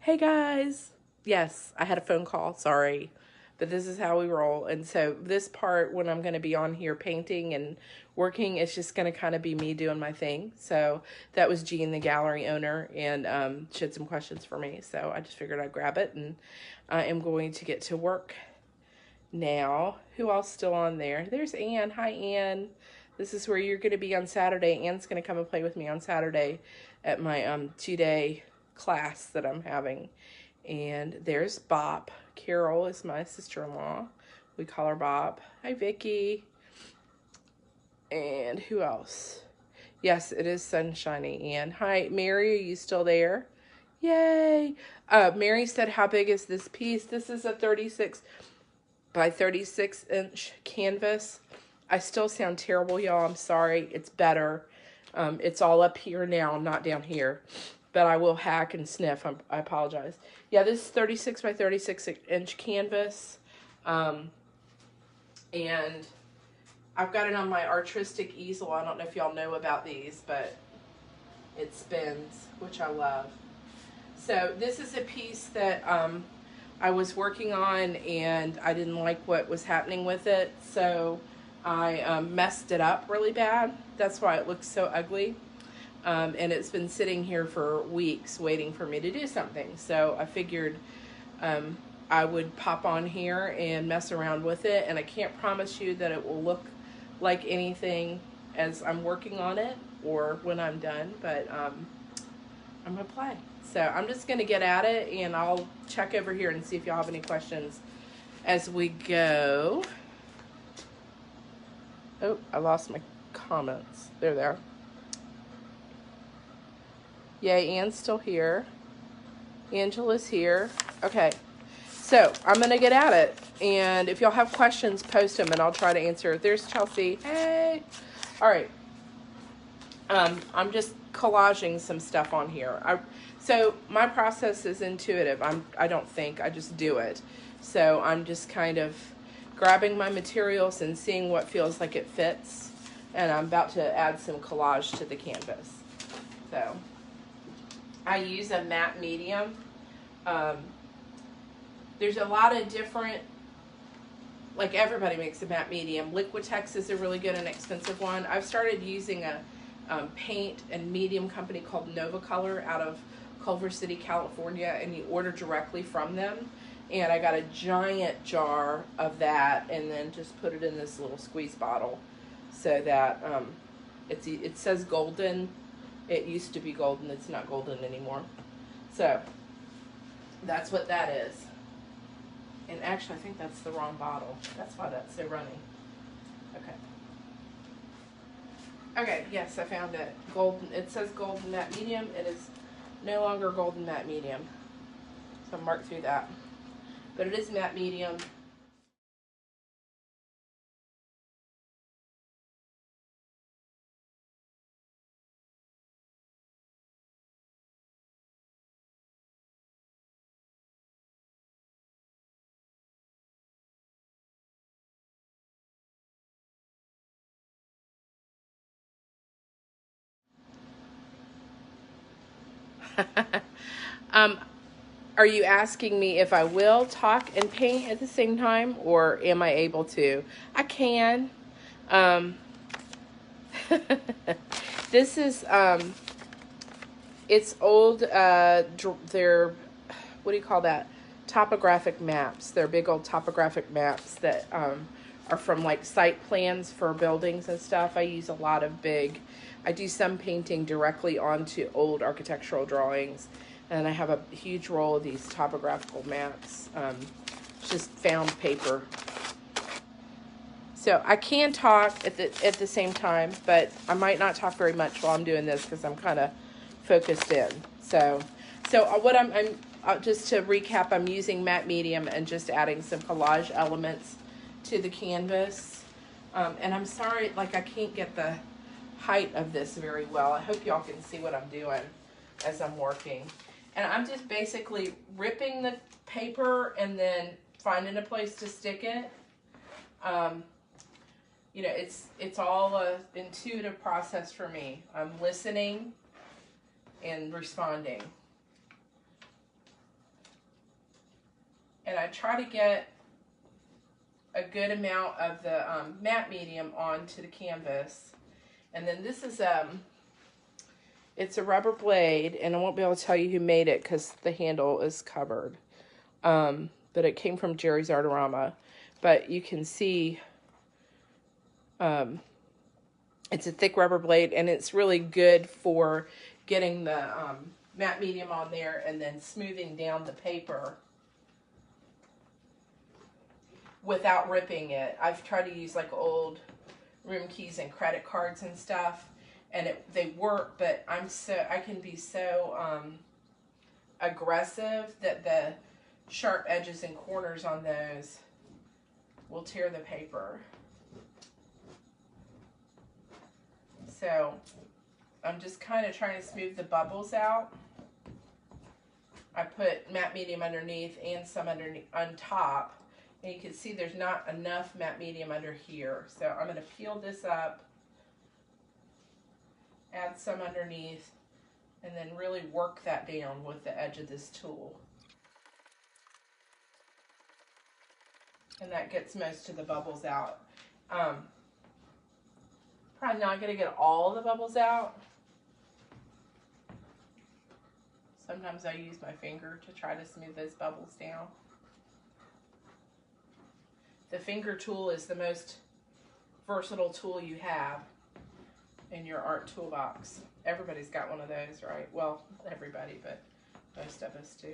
Hey guys. Yes, I had a phone call, sorry. But this is how we roll. And so this part, when I'm going to be on here painting and working, it's just going to kind of be me doing my thing. So that was Jean, the gallery owner, and she had some questions for me. So I just figured I'd grab it, and I am going to get to work now. Who else still on there? There's Anne. Hi, Anne. This is where you're going to be on Saturday. Anne's going to come and play with me on Saturday at my 2-day class that I'm having. And there's Bob. Carol is my sister-in-law. We call her Bob. Hi, Vicky. And who else? Yes, it is sunshiny. And hi, Mary, are you still there? Yay. Mary said, how big is this piece? This is a 36 by 36 inch canvas. I still sound terrible, y'all. I'm sorry. It's better. It's all up here now, not down here. But I will hack and sniff. I apologize. Yeah, this is 36 by 36 inch canvas. And I've got it on my artistic easel. I don't know if y'all know about these, but it spins, which I love. So this is a piece that I was working on, and I didn't like what was happening with it. So I messed it up really bad. That's why it looks so ugly. And it's been sitting here for weeks waiting for me to do something. So I figured I would pop on here and mess around with it. And I can't promise you that it will look like anything as I'm working on it or when I'm done, but I'm going to play. So I'm just going to get at it, and I'll check over here and see if y'all have any questions as we go. Oh, I lost my comments. There they are. Yay, Anne's still here. Angela's here. Okay, so I'm going to get at it. And if y'all have questions, post them, and I'll try to answer. There's Chelsea. Hey. All right. I'm just collaging some stuff on here. So my process is intuitive. I don't think, I just do it. So I'm just kind of grabbing my materials and seeing what feels like it fits. And I'm about to add some collage to the canvas. So I use a matte medium. There's a lot of different, like everybody makes a matte medium. Liquitex is a really good and expensive one. I've started using a paint and medium company called Nova Color out of Culver City, California, and you order directly from them. And I got a giant jar of that, and then just put it in this little squeeze bottle so that it says golden. It used to be golden. It's not golden anymore. So that's what that is. And actually, I think that's the wrong bottle. That's why that's so runny. Okay. Okay, yes, I found it. Golden. It says golden matte medium. It is no longer golden matte medium. So mark through that. But it is matte medium. um, are you asking me if I will talk and paint at the same time, or am I able to? I can. This is it's old. They're, what do you call that? Topographic maps. They're big old topographic maps that are from like site plans for buildings and stuff. I use a lot of big. I do some painting directly onto old architectural drawings, and I have a huge roll of these topographical maps. Just found paper. So I can talk at the same time, but I might not talk very much while I'm doing this because I'm kind of focused in. So what I'm just to recap, I'm using matte medium and just adding some collage elements to the canvas. And I'm sorry, like I can't get the height of this very well. I hope y'all can see what I'm doing as I'm working. And I'm just basically ripping the paper and then finding a place to stick it. You know, it's all a intuitive process for me. I'm listening and responding. And I try to get a good amount of the matte medium onto the canvas. And then this is it's a rubber blade, and I won't be able to tell you who made it because the handle is covered. But it came from Jerry's Artarama. But you can see it's a thick rubber blade, and it's really good for getting the matte medium on there and then smoothing down the paper without ripping it. I've tried to use like old room keys and credit cards and stuff, and they work, but I can be so aggressive that the sharp edges and corners on those will tear the paper. So I'm just kind of trying to smooth the bubbles out. I put matte medium underneath and some underneath on top. And you can see there's not enough matte medium under here. So I'm going to peel this up, add some underneath, and then really work that down with the edge of this tool. And that gets most of the bubbles out. Probably not going to get all the bubbles out. Sometimes I use my finger to try to smooth those bubbles down. The finger tool is the most versatile tool you have in your art toolbox. Everybody's got one of those, right? Well, everybody, but most of us do.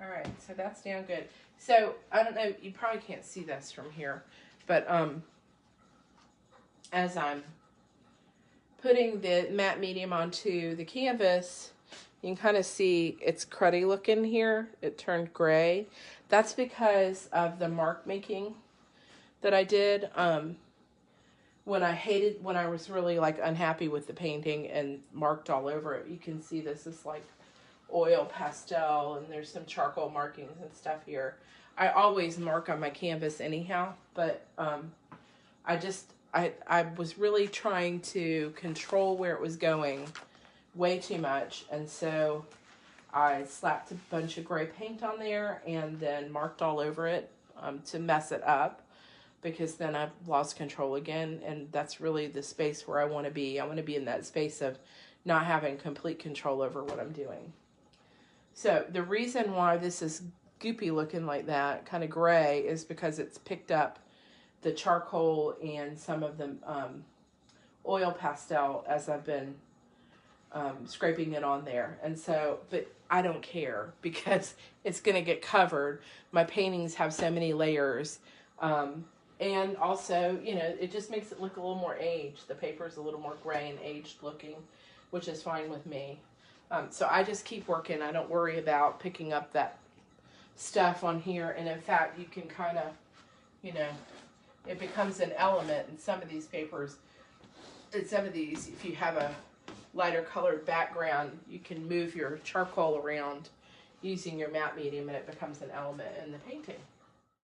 All right, so that's down good. So I don't know, you probably can't see this from here, but as I'm putting the matte medium onto the canvas, you can kind of see it's cruddy looking here. It turned gray. That's because of the mark making that I did when I was really like unhappy with the painting and marked all over it. You can see this is like oil pastel, and there's some charcoal markings and stuff here. I always mark on my canvas anyhow, but I was really trying to control where it was going way too much, and so I slapped a bunch of gray paint on there and then marked all over it to mess it up, because then I've lost control again, and that's really the space where I want to be. I want to be in that space of not having complete control over what I'm doing. So the reason why this is goopy looking like that, kind of gray, is because it's picked up the charcoal and some of the oil pastel as I've been scraping it on there. And so, but I don't care because it's going to get covered. My paintings have so many layers. And also, you know, it just makes it look a little more aged. The paper is a little more gray and aged looking, which is fine with me. So I just keep working. I don't worry about picking up that stuff on here. And in fact, you can kind of, you know, it becomes an element in some of these papers. In some of these, if you have a lighter colored background, you can move your charcoal around using your matte medium, and it becomes an element in the painting.